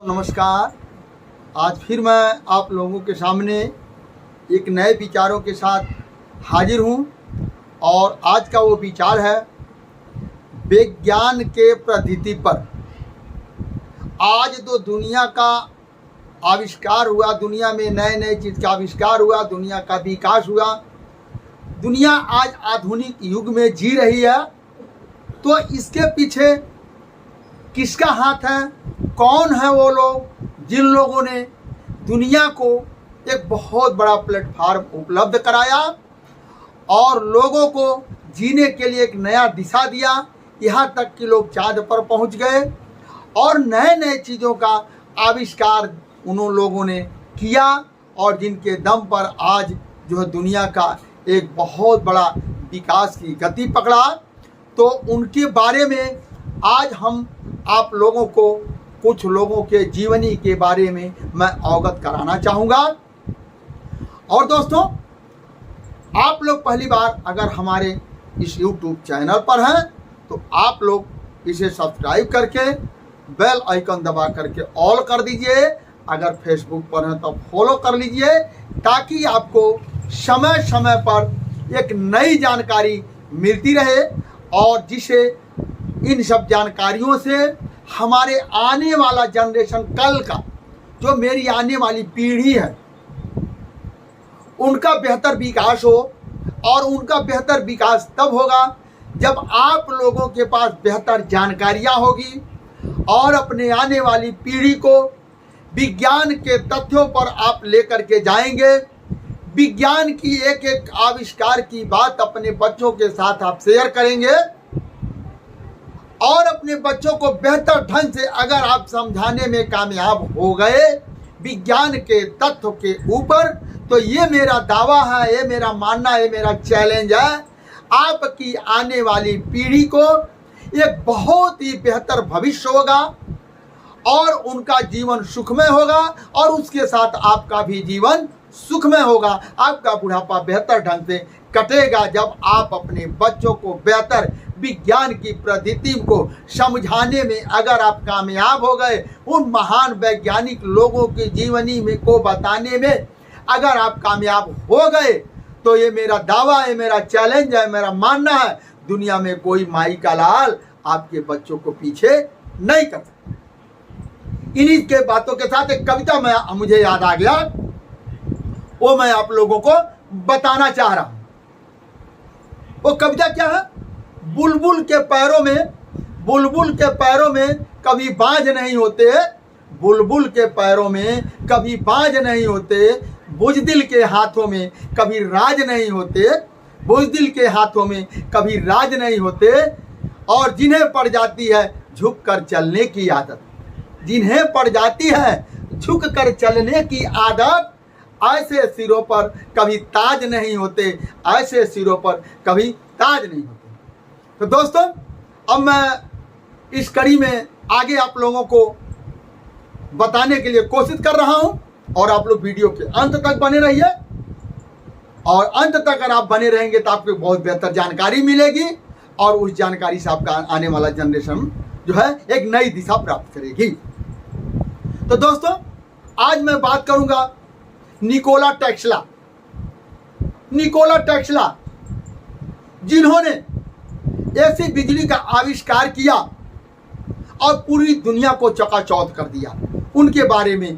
नमस्कार। आज फिर मैं आप लोगों के सामने एक नए विचारों के साथ हाजिर हूँ और आज का वो विचार है विज्ञान के पद्धति पर। आज तो दुनिया का आविष्कार हुआ, दुनिया में नए नए चीज़ का आविष्कार हुआ, दुनिया का विकास हुआ, दुनिया आज आधुनिक युग में जी रही है। तो इसके पीछे किसका हाथ है? कौन है वो लोग जिन लोगों ने दुनिया को एक बहुत बड़ा प्लेटफार्म उपलब्ध कराया और लोगों को जीने के लिए एक नया दिशा दिया, यहाँ तक कि लोग चाँद पर पहुँच गए और नए नए चीज़ों का आविष्कार उन लोगों ने किया और जिनके दम पर आज जो है दुनिया का एक बहुत बड़ा विकास की गति पकड़ा। तो उनके बारे में आज हम आप लोगों को कुछ लोगों के जीवनी के बारे में मैं अवगत कराना चाहूँगा। और दोस्तों, आप लोग पहली बार अगर हमारे इस YouTube चैनल पर हैं तो आप लोग इसे सब्सक्राइब करके बेल आइकन दबा करके ऑल कर दीजिए। अगर फेसबुक पर हैं तो फॉलो कर लीजिए ताकि आपको समय समय पर एक नई जानकारी मिलती रहे और जिसे इन सब जानकारियों से हमारे आने वाला जनरेशन, कल का जो मेरी आने वाली पीढ़ी है, उनका बेहतर विकास हो। और उनका बेहतर विकास तब होगा जब आप लोगों के पास बेहतर जानकारियाँ होगी और अपने आने वाली पीढ़ी को विज्ञान के तथ्यों पर आप लेकर के जाएंगे। विज्ञान की एक एक आविष्कार की बात अपने बच्चों के साथ आप शेयर करेंगे और अपने बच्चों को बेहतर ढंग से अगर आप समझाने में कामयाब हो गए विज्ञान के तथ्य के ऊपर, तो ये मेरा दावा है, ये मेरा मानना है, मेरा चैलेंज है, आपकी आने वाली पीढ़ी को एक बहुत ही बेहतर भविष्य होगा और उनका जीवन सुखमय होगा और उसके साथ आपका भी जीवन सुखमय होगा। आपका बुढ़ापा बेहतर ढंग से कटेगा जब आप अपने बच्चों को बेहतर विज्ञान की पद्धति को समझाने में अगर आप कामयाब हो गए, उन महान वैज्ञानिक लोगों की जीवनी में को बताने में अगर आप कामयाब हो गए, तो ये मेरा दावा है, मेरा चैलेंज है, मेरा मानना है, दुनिया में कोई माई का लाल आपके बच्चों को पीछे नहीं कर सकता। इन्हीं के बातों के साथ एक कविता मुझे याद आ गया, वो मैं आप लोगों को बताना चाह रहा हूं। वो कविता क्या है? बुलबुल के पैरों में कभी बाज नहीं होते, बुलबुल के पैरों में कभी बाज नहीं होते, बुज़दिल के हाथों में कभी राज नहीं होते, बुज़दिल के हाथों में कभी राज नहीं होते। और जिन्हें पड़ जाती है झुक कर चलने की आदत, जिन्हें पड़ जाती है झुक कर चलने की आदत, ऐसे सिरों पर कभी ताज नहीं होते, ऐसे सिरों पर कभी ताज नहीं होते। तो दोस्तों, अब मैं इस कड़ी में आगे आप लोगों को बताने के लिए कोशिश कर रहा हूं और आप लोग वीडियो के अंत तक बने रहिए। और अंत तक अगर आप बने रहेंगे तो आपको बहुत बेहतर जानकारी मिलेगी और उस जानकारी से आपका आने वाला जनरेशन जो है एक नई दिशा प्राप्त करेगी। तो दोस्तों, आज मैं बात करूंगा निकोला टेस्ला, जिन्होंने ऐसी बिजली का आविष्कार किया और पूरी दुनिया को चकाचौंध कर दिया। उनके बारे में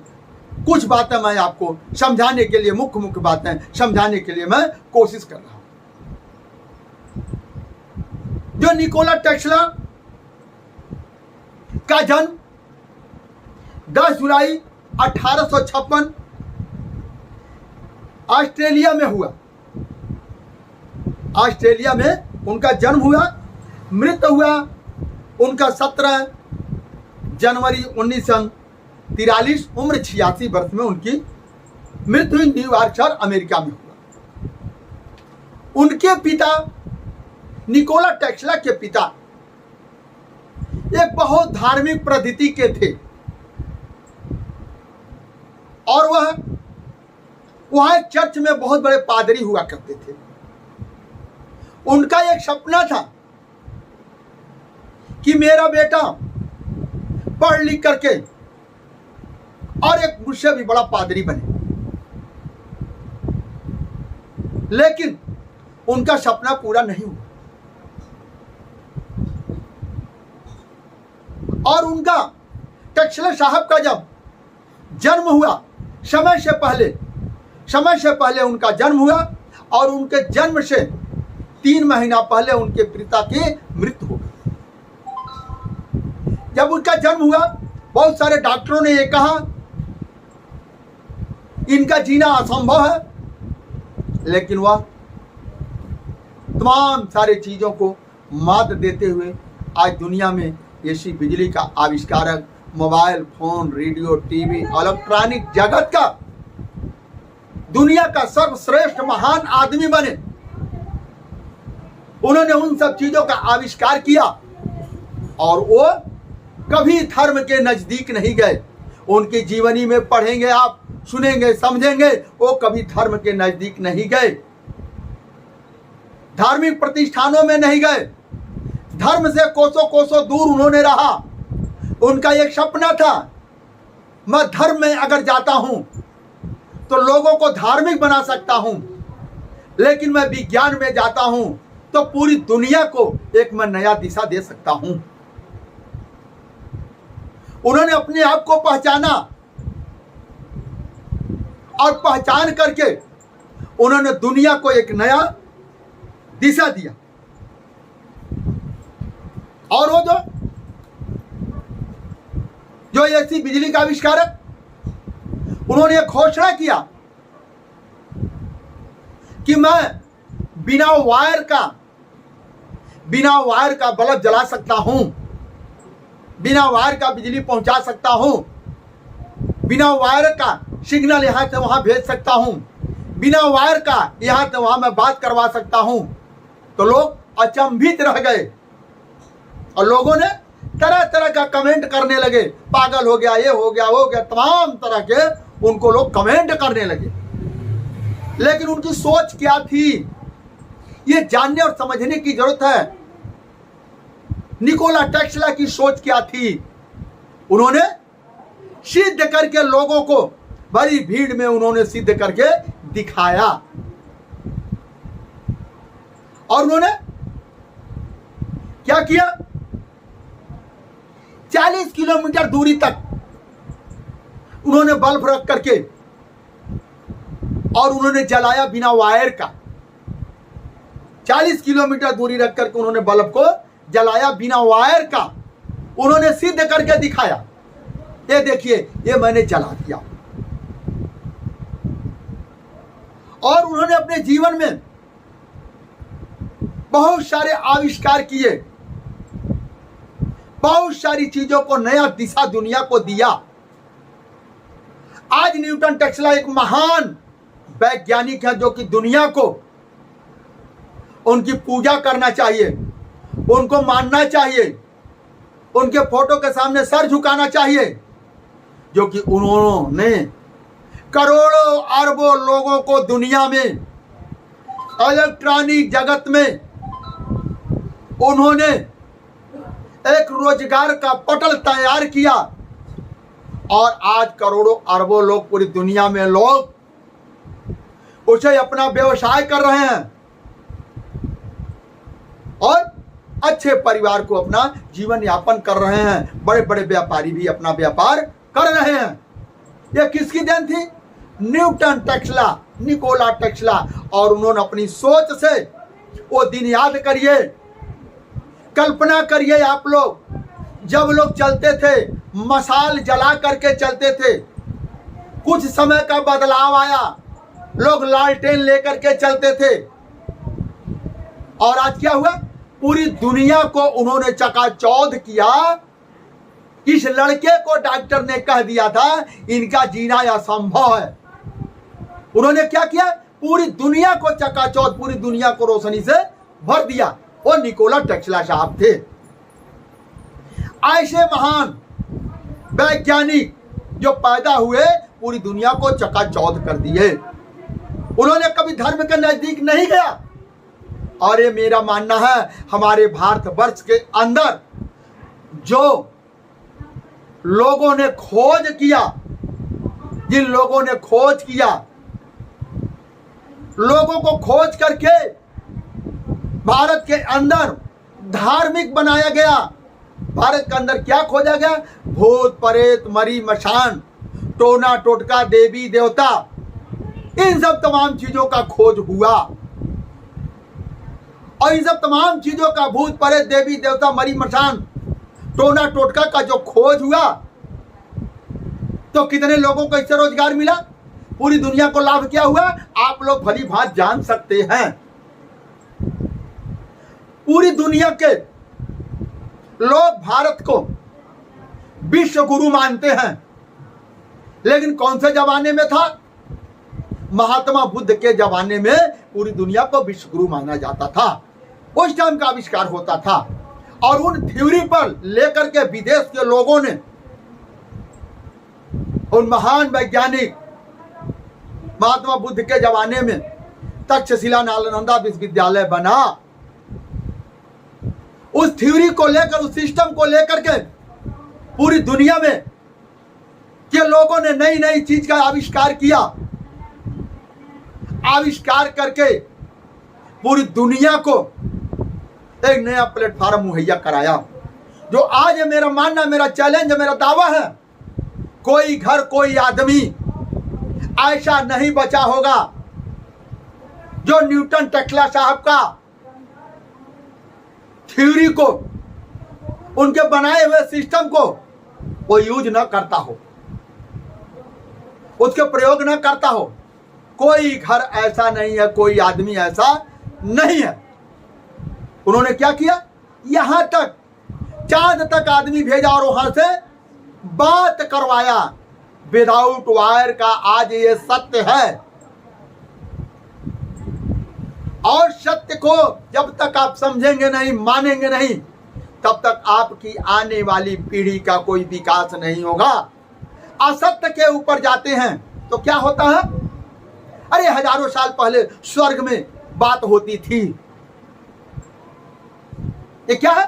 कुछ बातें मैं आपको समझाने के लिए, मुख्य बातें समझाने के लिए मैं कोशिश कर रहा हूं। जो निकोला टेस्ला का जन्म 10 जुलाई 1856 ऑस्ट्रेलिया में हुआ। ऑस्ट्रेलिया में उनका जन्म हुआ। मृत्यु हुआ उनका 17 जनवरी 1943, उम्र 86 वर्ष में उनकी मृत्यु न्यूयॉर्क शहर अमेरिका में हुआ। उनके पिता निकोला टेस्ला के पिता एक बहुत धार्मिक पद्धति के थे और वह एक चर्च में बहुत बड़े पादरी हुआ करते थे। उनका एक सपना था कि मेरा बेटा पढ़ लिख करके और एक मुझसे भी बड़ा पादरी बने, लेकिन उनका सपना पूरा नहीं हुआ। और उनका टेक्सला साहब का जब जन्म हुआ, समय से पहले उनका जन्म हुआ, और उनके जन्म से 3 महीना पहले उनके पिता की मृत्यु हो गई। जब उनका जन्म हुआ, बहुत सारे डॉक्टरों ने ये कहा इनका जीना असंभव है, लेकिन वह तमाम सारी चीजों को मात देते हुए आज दुनिया में ऐसी बिजली का आविष्कारक, mobile phone, radio, TV, electronic जगत का दुनिया का सर्वश्रेष्ठ महान आदमी बने। उन्होंने उन सब चीजों का आविष्कार किया और वो कभी धर्म के नजदीक नहीं गए। उनकी जीवनी में पढ़ेंगे आप, सुनेंगे, समझेंगे, वो कभी धर्म के नजदीक नहीं गए, धार्मिक प्रतिष्ठानों में नहीं गए, धर्म से कोसों कोसों दूर उन्होंने रहा। उनका एक सपना था, मैं धर्म में अगर जाता हूं तो लोगों को धार्मिक बना सकता हूं, लेकिन मैं विज्ञान में जाता हूं तो पूरी दुनिया को एक मैं नया दिशा दे सकता हूं। उन्होंने अपने आप को पहचाना और पहचान करके उन्होंने दुनिया को एक नया दिशा दिया। और वो जो ऐसी बिजली का आविष्कारक, उन्होंने एक घोषणा किया कि मैं बिना वायर का बल्ब जला सकता हूं, बिना वायर का बिजली पहुंचा सकता हूं, बिना वायर का सिग्नल यहां से वहां भेज सकता हूं, बिना वायर का यहां से वहां मैं बात करवा सकता हूं। तो लोग अचंभित रह गए और लोगों ने तरह तरह का कमेंट करने लगे, पागल हो गया, ये हो गया, वो हो गया, तमाम तरह के उनको लोग कमेंट करने लगे। लेकिन उनकी सोच क्या थी, ये जानने और समझने की जरूरत है। निकोला टेस्ला की सोच क्या थी? उन्होंने सिद्ध करके लोगों को बड़ी भीड़ में उन्होंने सिद्ध करके दिखाया। और उन्होंने क्या किया? 40 किलोमीटर दूरी तक उन्होंने बल्ब रख करके और उन्होंने जलाया बिना वायर का। 40 किलोमीटर दूरी रख करके उन्होंने बल्ब को जलाया बिना वायर का। उन्होंने सिद्ध करके दिखाया, ये देखिए, ये मैंने जला दिया। और उन्होंने अपने जीवन में बहुत सारे आविष्कार किए, बहुत सारी चीजों को नया दिशा दुनिया को दिया। आज न्यूटन टेस्ला एक महान वैज्ञानिक है, जो कि दुनिया को उनकी पूजा करना चाहिए, उनको मानना चाहिए, उनके फोटो के सामने सर झुकाना चाहिए, जो कि उन्होंने करोड़ों अरबों लोगों को दुनिया में इलेक्ट्रॉनिक जगत में उन्होंने एक रोजगार का पटल तैयार किया। और आज करोड़ों अरबों लोग, पूरी दुनिया में लोग उसे अपना व्यवसाय कर रहे हैं और अच्छे परिवार को अपना जीवन यापन कर रहे हैं। बड़े बड़े व्यापारी भी अपना व्यापार कर रहे हैं। यह किसकी देन थी? Newton Tesla, Nikola Tesla. और उन्होंने अपनी सोच से वो दिन याद करिए, कल्पना करिए आप लोग, जब लोग चलते थे मशाल जला करके चलते थे। कुछ समय का बदलाव आया, लोग लालटेन लेकर के चलते थे। और आज क्या हुआ? पूरी दुनिया को उन्होंने चकाचौंध किया। इस लड़के को डॉक्टर ने कह दिया था इनका जीना असंभव है। उन्होंने क्या किया? पूरी दुनिया को चकाचौंध, पूरी दुनिया को रोशनी से भर दिया। वो निकोला टेस्ला साहब थे। ऐसे महान वैज्ञानिक जो पैदा हुए, पूरी दुनिया को चकाचौंध कर दिए। उन्होंने कभी धर्म के नजदीक नहीं गया। और ये मेरा मानना है, हमारे भारतवर्ष के अंदर जो लोगों ने खोज किया, जिन लोगों ने खोज किया, लोगों को खोज करके भारत के अंदर धार्मिक बनाया गया। भारत के अंदर क्या खोजा गया? भूत प्रेत, मरी मशान, टोना टोटका, देवी देवता, इन सब तमाम चीजों का खोज हुआ। और इन सब तमाम चीजों का, भूत प्रेत, देवी देवता, मरी मशान, टोना टोटका का जो खोज हुआ, तो कितने लोगों को इससे रोजगार मिला, पूरी दुनिया को लाभ क्या हुआ, आप लोग भली भांति जान सकते हैं। पूरी दुनिया के लोग भारत को विश्व गुरु मानते हैं, लेकिन कौन से जमाने में था? महात्मा बुद्ध के जमाने में पूरी दुनिया को विश्व गुरु माना जाता था। उस टाइम का आविष्कार होता था और उन थ्योरी पर लेकर के विदेश के लोगों ने, उन महान वैज्ञानिक, महात्मा बुद्ध के जमाने में तक्षशिला नालंदा विश्वविद्यालय बना। उस थ्योरी को लेकर, उस सिस्टम को लेकर के पूरी दुनिया में के लोगों ने नई नई चीज का आविष्कार किया। आविष्कार करके पूरी दुनिया को एक नया प्लेटफॉर्म मुहैया कराया, जो आज है मेरा मानना, मेरा चैलेंज, मेरा दावा है, कोई घर, कोई आदमी ऐसा नहीं बचा होगा जो न्यूटन टेस्ला साहब का थ्योरी को, उनके बनाए हुए सिस्टम को वो यूज न करता हो, उसके प्रयोग न करता हो। कोई घर ऐसा नहीं है, कोई आदमी ऐसा नहीं है। उन्होंने क्या किया? यहां तक चांद तक आदमी भेजा और वहां से बात करवाया विदाउट वायर का। आज ये सत्य है, और सत्य को जब तक आप समझेंगे नहीं, मानेंगे नहीं, तब तक आपकी आने वाली पीढ़ी का कोई विकास नहीं होगा। असत्य के ऊपर जाते हैं तो क्या होता है? अरे हजारों साल पहले स्वर्ग में बात होती थी। ये क्या है?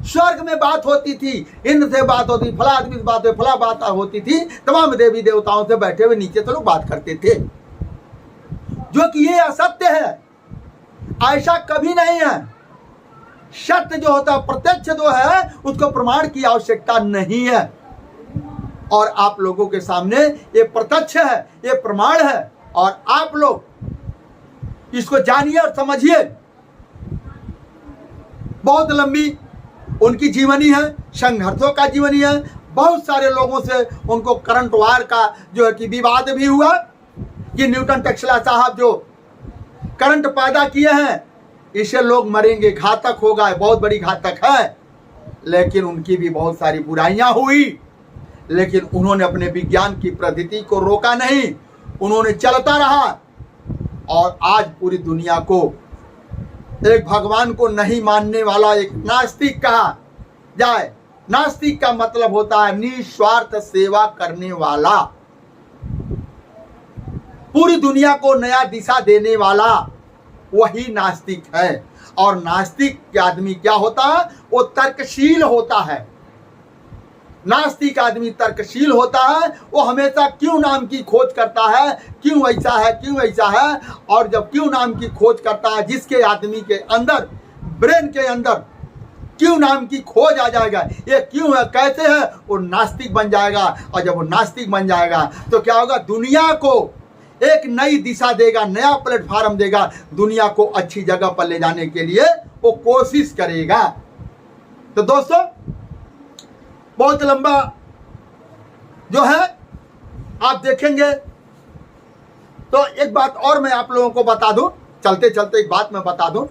स्वर्ग में बात होती थी, इंद्र से बात होती, फला आदमी से बात, फला बात होती थी, तमाम देवी देवताओं से बैठे हुए नीचे से लोग बात करते थे, जो कि ये असत्य है। ऐसा कभी नहीं है। सत्य जो होता है, प्रत्यक्ष जो है, उसको प्रमाण की आवश्यकता नहीं है। और आप लोगों के सामने ये प्रत्यक्ष है, ये प्रमाण है, और आप लोग इसको जानिए और समझिए। बहुत लंबी उनकी जीवनी है, संघर्षों का जीवनी है। बहुत सारे लोगों से उनको करंट वायर का जो है कि विवाद भी हुआ कि न्यूटन टेस्ला साहब जो करंट पैदा किए हैं, इससे लोग मरेंगे, घातक होगा, बहुत बड़ी घातक है। लेकिन उनकी भी बहुत सारी बुराइयां हुई, लेकिन उन्होंने अपने विज्ञान की प्रगति को रोका नहीं, उन्होंने चलता रहा। और आज पूरी दुनिया को एक भगवान को नहीं मानने वाला एक नास्तिक कहा जाए। नास्तिक का मतलब होता है निस्वार्थ सेवा करने वाला, पूरी दुनिया को नया दिशा देने वाला, वही नास्तिक है। और नास्तिक आदमी क्या होता है? वो तर्कशील होता है। नास्तिक आदमी तर्कशील होता है। वो हमेशा क्यों नाम की खोज करता है, क्यों ऐसा है, क्यों ऐसा है। और जब क्यों नाम की खोज करता है, जिसके आदमी के अंदर, ब्रेन के अंदर क्यों नाम की खोज आ जाएगा, ये क्यों है, कैसे है, वो नास्तिक बन जाएगा। और जब वो नास्तिक बन जाएगा तो क्या होगा? दुनिया को एक नई दिशा देगा, नया प्लेटफॉर्म देगा, दुनिया को अच्छी जगह पर ले जाने के लिए वो कोशिश करेगा। तो दोस्तों, बहुत लंबा जो है आप देखेंगे। तो एक बात और मैं आप लोगों को बता दूं, चलते चलते एक बात मैं बता दूं।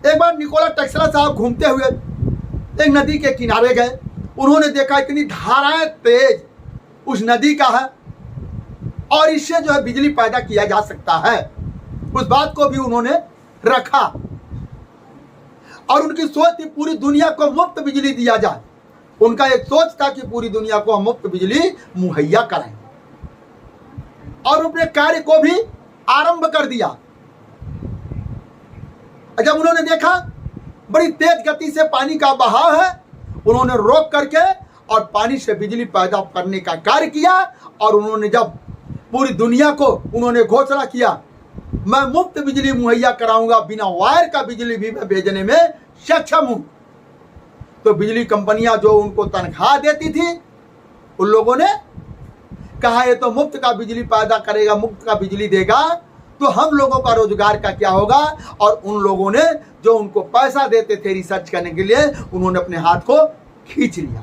एक बार निकोला टेस्ला साहब घूमते हुए एक नदी के किनारे गए। उन्होंने देखा इतनी धाराएं तेज उस नदी का है, और इससे जो है बिजली पैदा किया जा सकता है। उस बात को भी उन्होंने रखा, और उनकी सोच थी पूरी दुनिया को मुफ्त बिजली दिया जाए। उनका एक सोच था कि पूरी दुनिया को हम मुफ्त बिजली मुहैया कराएं, और अपने कार्य को भी आरंभ कर दिया। जब उन्होंने देखा बड़ी तेज गति से पानी का बहाव है, उन्होंने रोक करके और पानी से बिजली पैदा करने का कार्य किया। और उन्होंने जब पूरी दुनिया को उन्होंने घोषणा किया, मैं मुफ्त बिजली मुहैया कराऊंगा, बिना वायर का बिजली भी मैं भेजने में सक्षम हूं। तो बिजली कंपनियां जो उनको तनख्वाह देती थी, उन लोगों ने कहा ये तो मुफ्त का बिजली पैदा करेगा, मुफ्त का बिजली देगा, तो हम लोगों का रोजगार का क्या होगा। और उन लोगों ने जो उनको पैसा देते थे रिसर्च करने के लिए, उन्होंने अपने हाथ को खींच लिया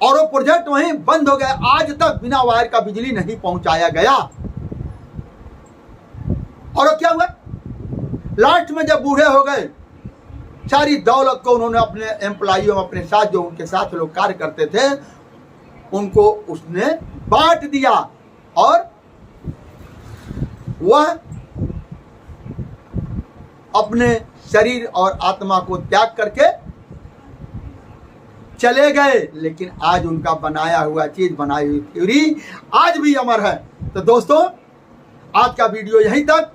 और वो प्रोजेक्ट वहीं बंद हो गया। आज तक बिना वायर का बिजली नहीं पहुंचाया गया। और वो क्या हुआ, लास्ट में जब बूढ़े हो गए, सारी दौलत को उन्होंने अपने एम्प्लॉइयों, अपने साथ जो उनके साथ लोग कार्य करते थे, उनको उसने बांट दिया और वह अपने शरीर और आत्मा को त्याग करके चले गए। लेकिन आज उनका बनाया हुआ चीज, बनाई हुई थ्योरी आज भी अमर है। तो दोस्तों, आज का वीडियो यहीं तक।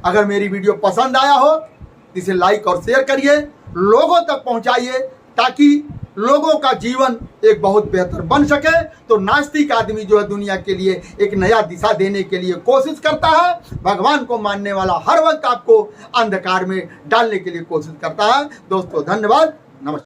अगर मेरी वीडियो पसंद आया हो तो इसे लाइक और शेयर करिए, लोगों तक पहुंचाइए, ताकि लोगों का जीवन एक बहुत बेहतर बन सके। तो नास्तिक आदमी जो है दुनिया के लिए एक नया दिशा देने के लिए कोशिश करता है। भगवान को मानने वाला हर वक्त आपको अंधकार में डालने के लिए कोशिश करता है। दोस्तों धन्यवाद, नमस्कार।